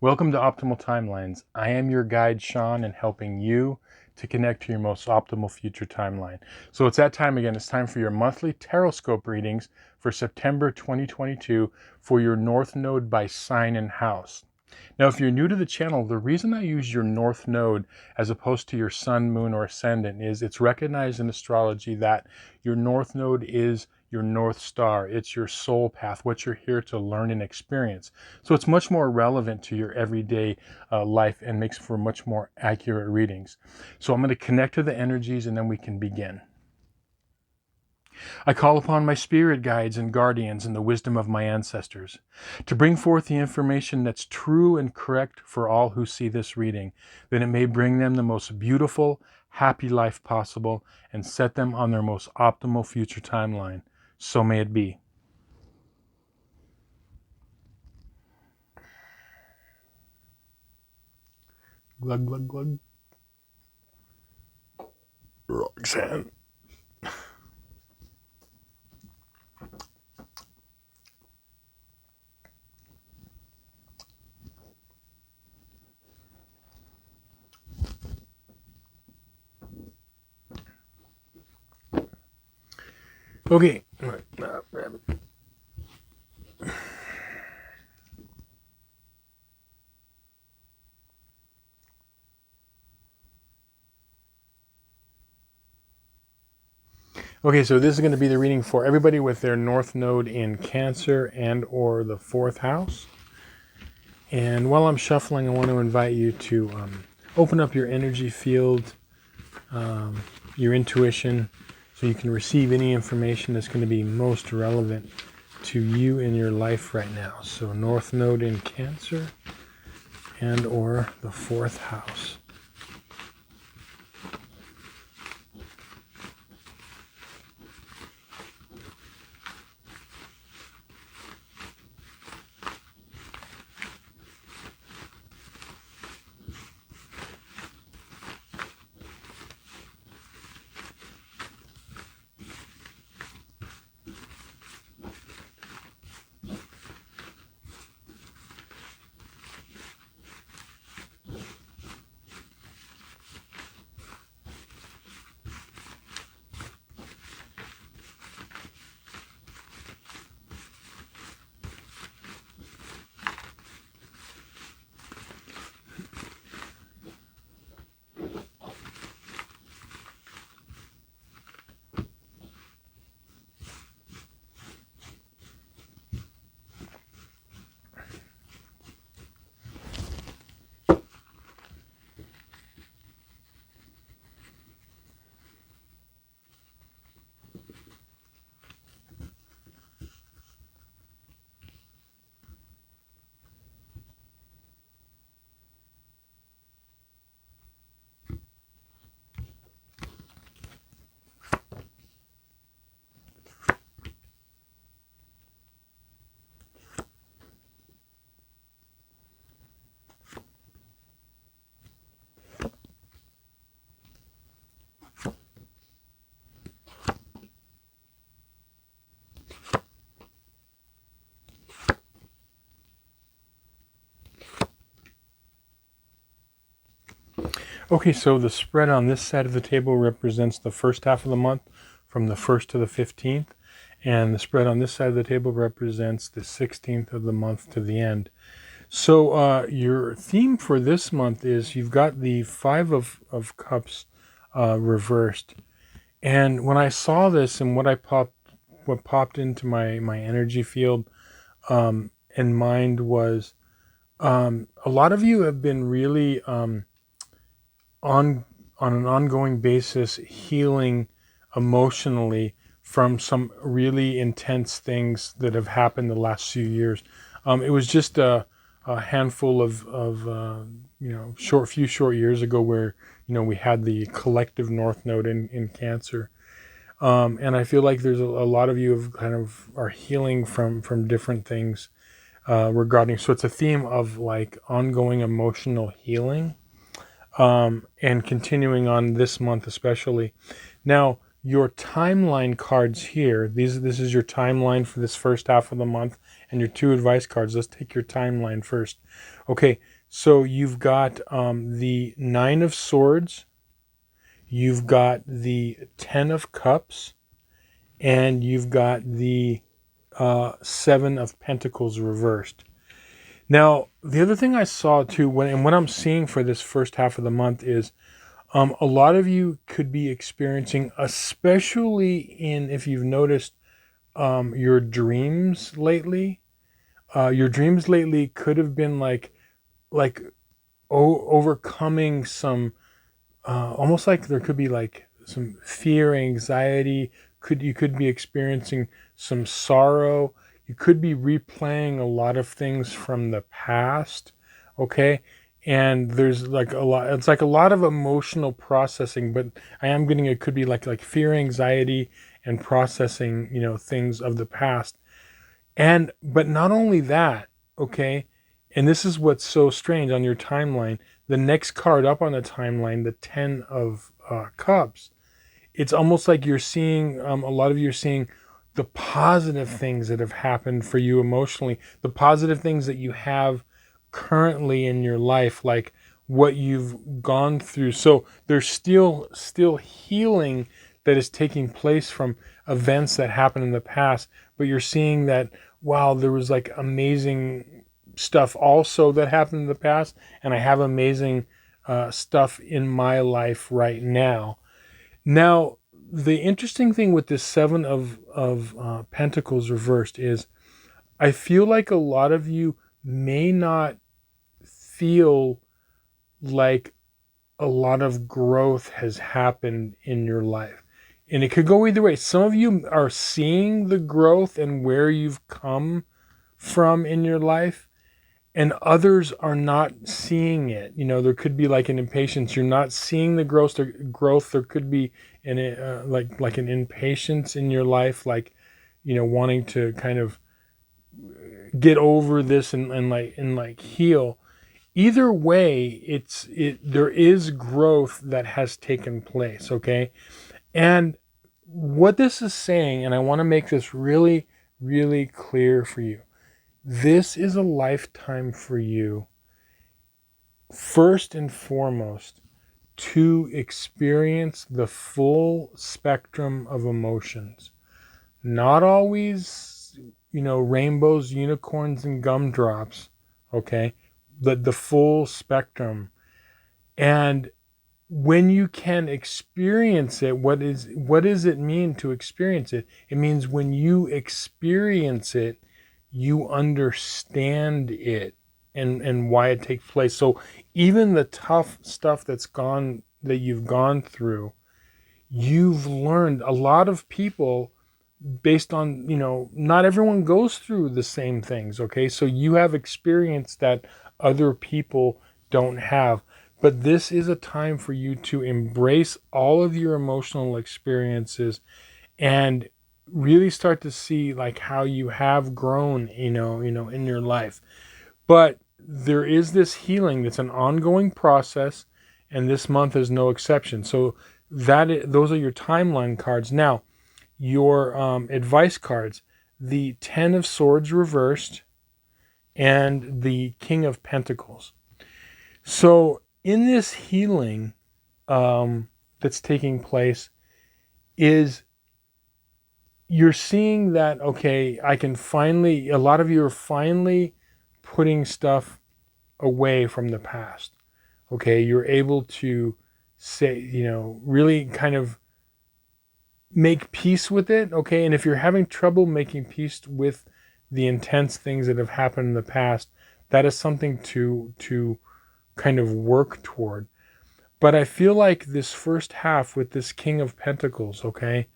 Welcome to Optimal Timelines. I am your guide, Sean, and helping you to connect to your most optimal future timeline. So it's that time again. It's time for your monthly Tarotscope readings for September 2022 for your North Node by sign and house. Now, if you're new to the channel, the reason I use your North Node as opposed to your Sun, Moon, or Ascendant is it's recognized in astrology that your North Node is your North Star. It's your soul path, what you're here to learn and experience. So it's much more relevant to your everyday life and makes for much more accurate readings. So I'm going to connect to the energies and then we can begin. I call upon my spirit guides and guardians and the wisdom of my ancestors to bring forth the information that's true and correct for all who see this reading, that it may bring them the most beautiful, happy life possible and set them on their most optimal future timeline. So may it be. Glug, glug, glug. Roxanne. Okay. Okay, so this is going to be the reading for everybody with their North Node in Cancer and or the 4th house. And while I'm shuffling, I want to invite you to open up your energy field, your intuition, so you can receive any information that's going to be most relevant to you in your life right now. So North Node in Cancer and or the 4th house. Okay, so the spread on this side of the table represents the first half of the month from the 1st to the 15th. And the spread on this side of the table represents the 16th of the month to the end. So your theme for this month is you've got the 5 of Cups reversed. And when I saw this and what popped into my energy field and mind was a lot of you have been really on an ongoing basis healing emotionally from some really intense things that have happened the last few years. It was just a handful of few short years ago where we had the collective North Node in Cancer, and I feel like there's a lot of you have kind of are healing from different things regarding. So it's a theme of like ongoing emotional healing. And continuing on this month especially. Now, your timeline cards here, this is your timeline for this first half of the month and your 2 advice cards. Let's take your timeline first. Okay, So you've got the Nine of Swords, you've got the Ten of Cups, and you've got the Seven of Pentacles reversed. Now, the other thing I saw too, and what I'm seeing for this first half of the month is a lot of you could be experiencing, especially if you've noticed your dreams lately. Your dreams lately could have been like overcoming some, almost like there could be like some fear, anxiety. You could be experiencing some sorrow. You could be replaying a lot of things from the past. Okay. And there's like a lot, it's like a lot of emotional processing, but I am getting, it could be like fear, anxiety, and processing, things of the past. But not only that, okay, and this is what's so strange on your timeline. The next card up on the timeline, the Ten of Cups, it's almost like you're seeing, a lot of you are seeing the positive things that have happened for you emotionally, the positive things that you have currently in your life, like what you've gone through. So there's still healing that is taking place from events that happened in the past, but you're seeing that, wow, there was like amazing stuff also that happened in the past, and I have amazing stuff in my life right now. Now, the interesting thing with this Seven of Pentacles reversed is I feel like a lot of you may not feel like a lot of growth has happened in your life. And it could go either way. Some of you are seeing the growth and where you've come from in your life, and others are not seeing it. There could be like an impatience. You're not seeing the growth. There could be like an impatience in your life, like wanting to kind of get over this and heal. Either way, there is growth that has taken place. Okay, and what this is saying, and I want to make this really, really clear for you. This is a lifetime for you, first and foremost, to experience the full spectrum of emotions. Not always, rainbows, unicorns, and gumdrops, okay? But the full spectrum. And when you can experience it, what does it mean to experience it? It means when you experience it, you understand it and why it takes place. So even the tough stuff that you've gone through, you've learned. A lot of people, based on, not everyone goes through the same things, okay? So you have experience that other people don't have. But this is a time for you to embrace all of your emotional experiences and really start to see like how you have grown, in your life. But there is this healing that's an ongoing process, and this month is no exception. So those are your timeline cards. Now, your advice cards, the Ten of Swords reversed and the King of Pentacles. So in this healing that's taking place, is you're seeing that, okay, a lot of you are finally putting stuff away from the past. Okay, you're able to say, really kind of make peace with it. Okay, and if you're having trouble making peace with the intense things that have happened in the past, that is something to kind of work toward. But I feel like this first half with this King of Pentacles, okay,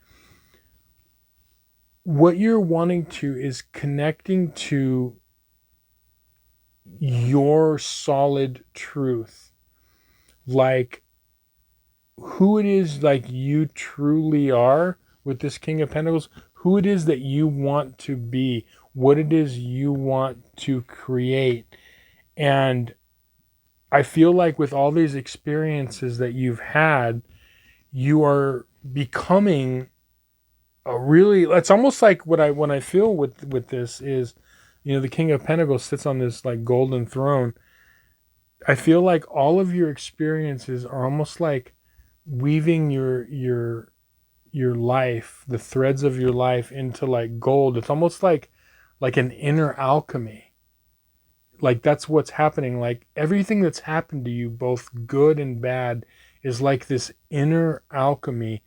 what you're wanting to is connecting to your solid truth, like who it is, like you truly are with this King of Pentacles, who it is that you want to be, what it is you want to create. And I feel like with all these experiences that you've had, you are becoming it's almost like when I feel with this is, the King of Pentacles sits on this like golden throne, I feel like all of your experiences are almost like weaving your life, the threads of your life into like gold. It's almost like an inner alchemy. Like that's what's happening. Like everything that's happened to you, both good and bad, is like this inner alchemy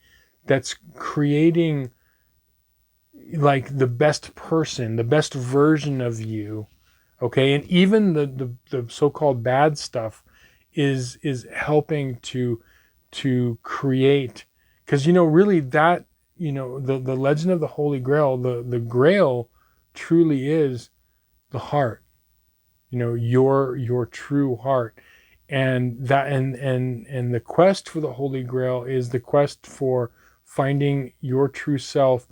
that's creating like the best person, the best version of you. Okay. And even the so-called bad stuff is helping to create, because really that, the legend of the Holy Grail, the Grail truly is the heart, your true heart. And that and the quest for the Holy Grail is the quest for finding your true self.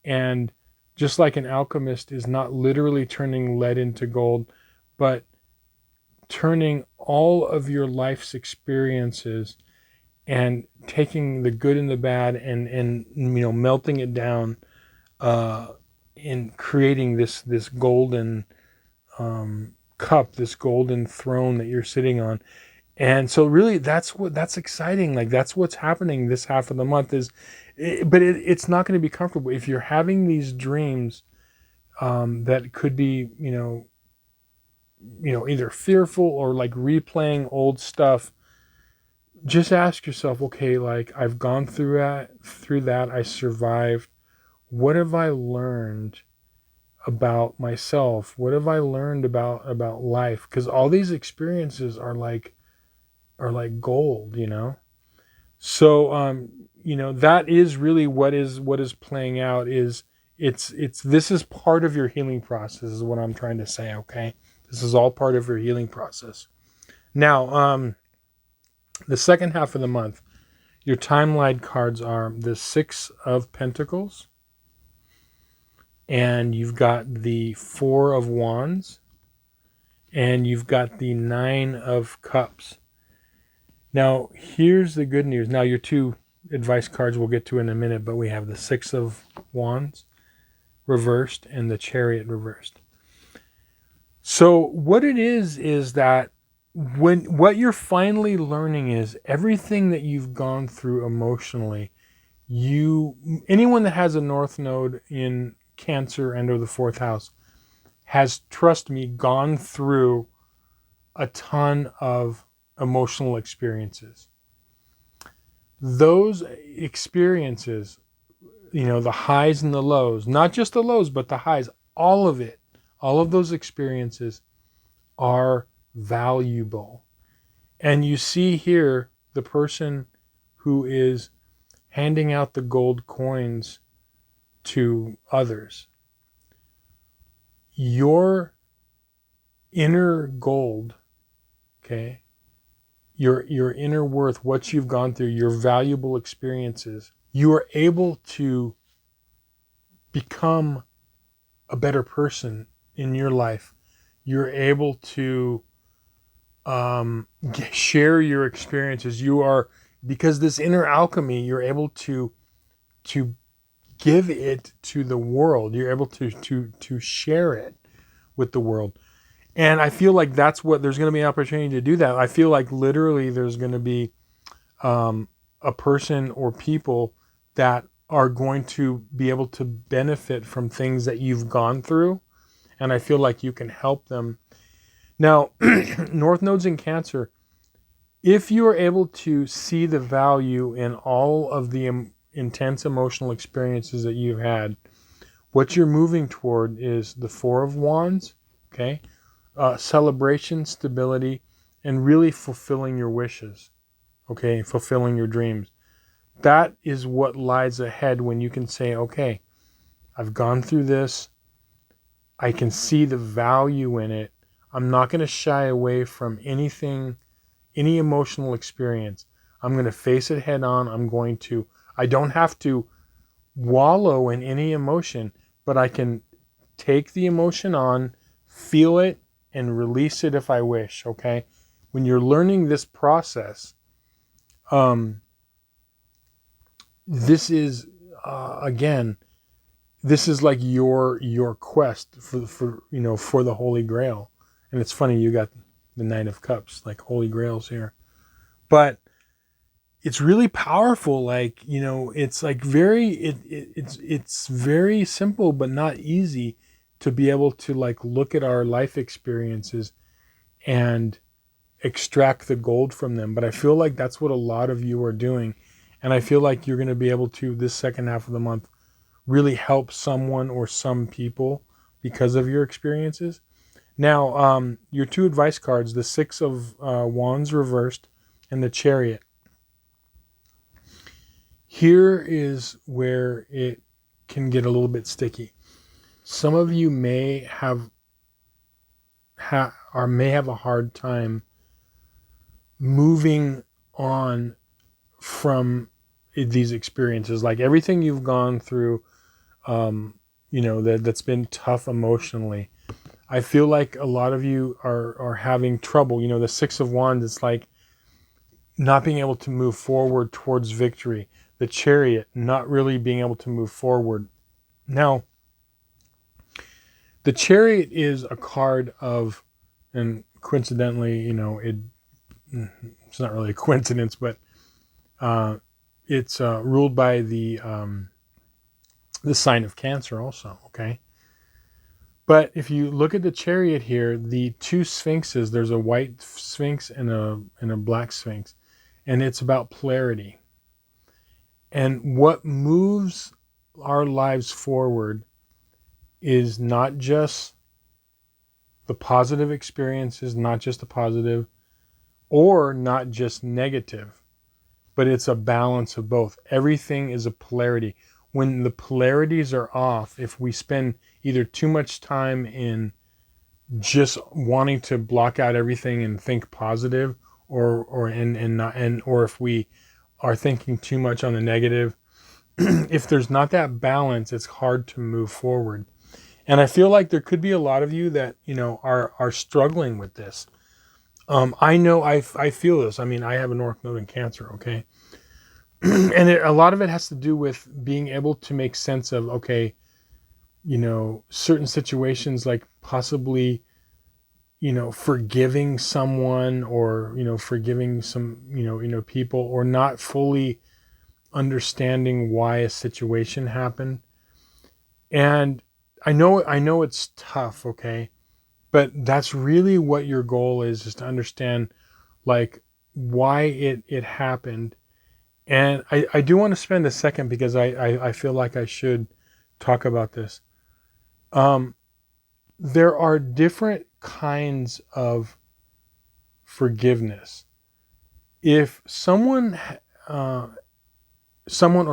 And just like an alchemist is not literally turning lead into gold, but turning all of your life's experiences and taking the good and the bad and melting it down uh, in creating this golden cup, this golden throne that you're sitting on. And so really that's exciting. Like that's what's happening this half of the month but it's not going to be comfortable if you're having these dreams that could be, either fearful or like replaying old stuff. Just ask yourself, okay, like I've gone through that, I survived. What have I learned about myself? What have I learned about life? Because all these experiences are like gold, So that is really what is playing out. It's this is part of your healing process, is what I'm trying to say. Okay, this is all part of your healing process. Now, the second half of the month, your timeline cards are the Six of Pentacles, and you've got the Four of Wands, and you've got the Nine of Cups. Now, here's the good news. Now, your two advice cards we'll get to in a minute, but we have the Six of Wands reversed and the Chariot reversed. So what it is that what you're finally learning is everything that you've gone through emotionally, anyone that has a North Node in Cancer and or the fourth house has, trust me, gone through a ton of emotional experiences. Those experiences, the highs and the lows, not just the lows, but the highs, all of it, all of those experiences are valuable. And you see here the person who is handing out the gold coins to others. Your inner gold, okay, your inner worth, what you've gone through, your valuable experiences, you are able to become a better person in your life. You're able to share your experiences. Because this inner alchemy, you're able to give it to the world. You're able to share it with the world. And I feel like there's going to be an opportunity to do that. I feel like literally there's going to be a person or people that are going to be able to benefit from things that you've gone through. And I feel like you can help them. Now, North Nodes in Cancer, if you are able to see the value in all of the intense emotional experiences that you've had, what you're moving toward is the Four of Wands, okay? Celebration, stability, and really fulfilling your wishes, okay? Fulfilling your dreams. That is what lies ahead when you can say, okay, I've gone through this. I can see the value in it. I'm not going to shy away from anything, any emotional experience. I'm going to face it head on. I don't have to wallow in any emotion, but I can take the emotion on, feel it, and release it if I wish, okay? When you're learning this process, this is, again, this is like your quest for the Holy Grail. And it's funny, you got the Knight of Cups, like Holy Grails here. But it's really powerful. Like, it's like it's very simple, but not easy to be able to like look at our life experiences and extract the gold from them. But I feel like that's what a lot of you are doing. And I feel like you're going to be able to, this second half of the month, really help someone or some people because of your experiences. Now, your 2 advice cards, the 6 of Wands reversed and the Chariot. Here is where it can get a little bit sticky. Some of you may have a hard time moving on from these experiences. Like everything you've gone through, that's been tough emotionally. I feel like a lot of you are having trouble. The 6 of Wands, it's like not being able to move forward towards victory. The Chariot, not really being able to move forward. Now, the Chariot is a card of, and coincidentally, it's not really a coincidence, but it's ruled by the sign of Cancer also, okay? But if you look at the Chariot here, the 2 sphinxes, there's a white sphinx and a black sphinx, and it's about polarity. And what moves our lives forward is not just the positive experiences, not just the positive, or not just negative, but it's a balance of both. Everything is a polarity. When the polarities are off, if we spend either too much time in just wanting to block out everything and think positive, or if we are thinking too much on the negative, if there's not that balance, it's hard to move forward. And I feel like there could be a lot of you that are struggling with this. I know I feel this. I mean, I have a North Node in Cancer, okay? And a lot of it has to do with being able to make sense of, okay, certain situations, like possibly, forgiving someone, or, forgiving some, people, or not fully understanding why a situation happened. And I know it's tough, okay? But that's really what your goal is to understand, like, why it happened. And I do want to spend a second, because I feel like I should talk about this. There are different kinds of forgiveness. If someone or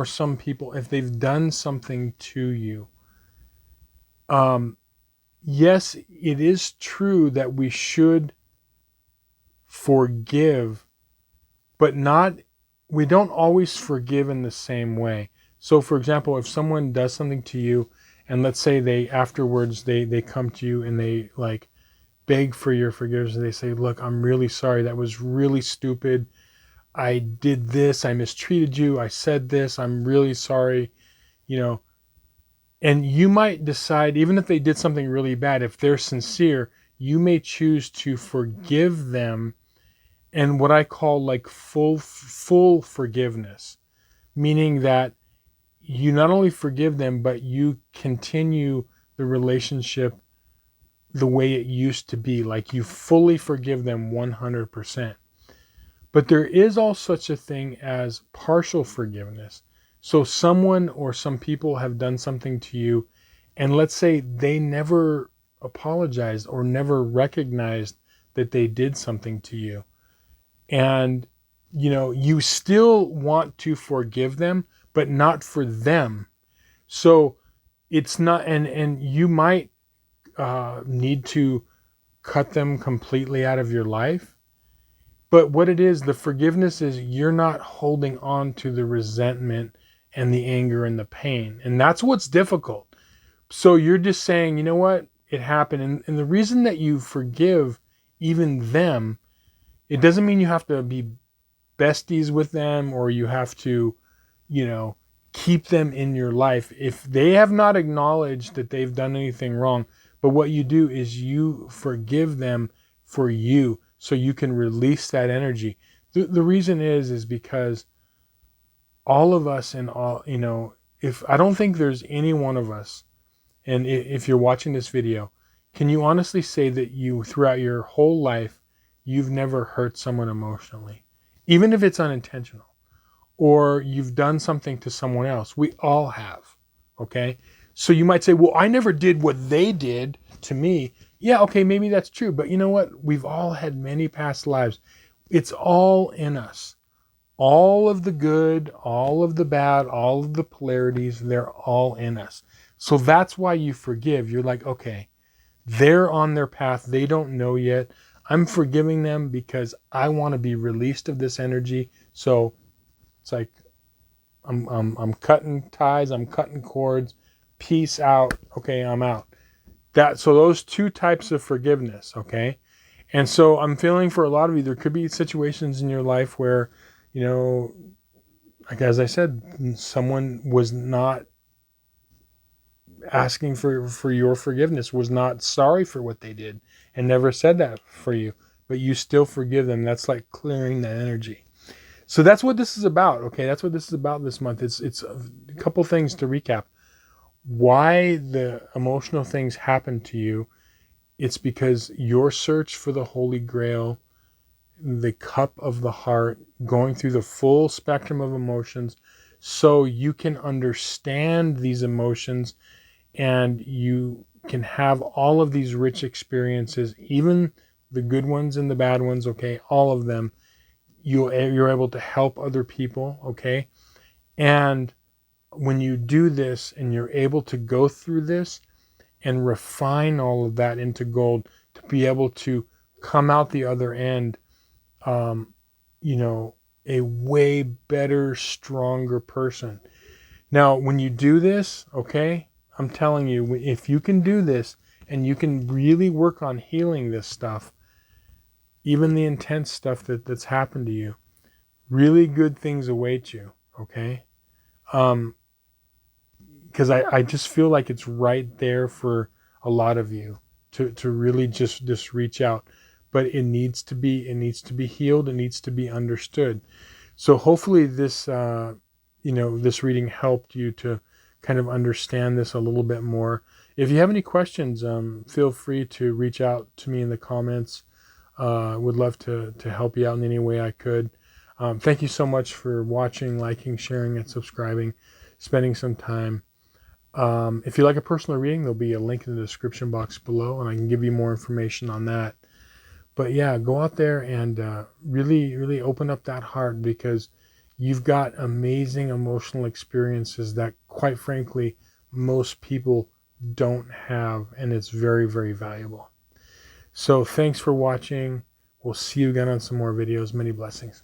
some people, if they've done something to you, yes, it is true that we should forgive, but we don't always forgive in the same way. So for example, if someone does something to you, and let's say they afterwards they come to you and they like beg for your forgiveness, and they say, look, I'm really sorry, that was really stupid, I did this, I mistreated you, I said this, I'm really sorry, and you might decide, even if they did something really bad, if they're sincere, you may choose to forgive them, and what I call like full forgiveness, meaning that you not only forgive them, but you continue the relationship the way it used to be. Like you fully forgive them 100%. But there is also such a thing as partial forgiveness. So someone or some people have done something to you, and let's say they never apologized or never recognized that they did something to you. And, you still want to forgive them, but not for them. So it's not, and you might need to cut them completely out of your life. But what it is, the forgiveness is you're not holding on to the resentment and the anger and the pain. And that's what's difficult. So you're just saying, you know what, it happened. And the reason that you forgive even them, it doesn't mean you have to be besties with them, or you have to, keep them in your life. If they have not acknowledged that they've done anything wrong, but what you do is you forgive them for you. so you can release that energy. The reason is because all of us, and all, if I don't think there's any one of us, and if you're watching this video, can you honestly say that you, throughout your whole life, you've never hurt someone emotionally, even if it's unintentional, or you've done something to someone else? We all have. Okay. So you might say, well, I never did what they did to me. Yeah. Okay. Maybe that's true. But you know what? We've all had many past lives. It's all in us. All of the good, all of the bad, all of the polarities, they're all in us. So that's why you forgive. You're like, okay, they're on their path. They don't know yet. I'm forgiving them because I want to be released of this energy. So it's like, I'm cutting ties. I'm cutting cords. Peace out. Okay, I'm out. So those two types of forgiveness. Okay. And so I'm feeling for a lot of you, there could be situations in your life where, like as I said, someone was not asking for your forgiveness, was not sorry for what they did, and never said that for you, but you still forgive them. That's like clearing that energy. So that's what this is about. Okay, that's what this is about this month. It's a couple things to recap. Why the emotional things happen to you? It's because your search for the Holy Grail, the cup of the heart, going through the full spectrum of emotions, so you can understand these emotions and you can have all of these rich experiences, even the good ones and the bad ones. Okay, all of them. You're able to help other people. Okay, and when you do this and you're able to go through this and refine all of that into gold, to be able to come out the other end, a way better, stronger person. Now, when you do this, okay, I'm telling you, if you can do this and you can really work on healing this stuff, even the intense stuff that's happened to you, really good things await you. Okay. Because I just feel like it's right there for a lot of you to really just reach out. But it needs to be healed. It needs to be understood. So hopefully this this reading helped you to kind of understand this a little bit more. If you have any questions, feel free to reach out to me in the comments. Would love to help you out in any way I could. Thank you so much for watching, liking, sharing, and subscribing, spending some time. If you like a personal reading, there'll be a link in the description box below, and I can give you more information on that. But yeah, go out there and really, really open up that heart, because you've got amazing emotional experiences that, quite frankly, most people don't have, and it's very, very valuable. So thanks for watching. We'll see you again on some more videos. Many blessings.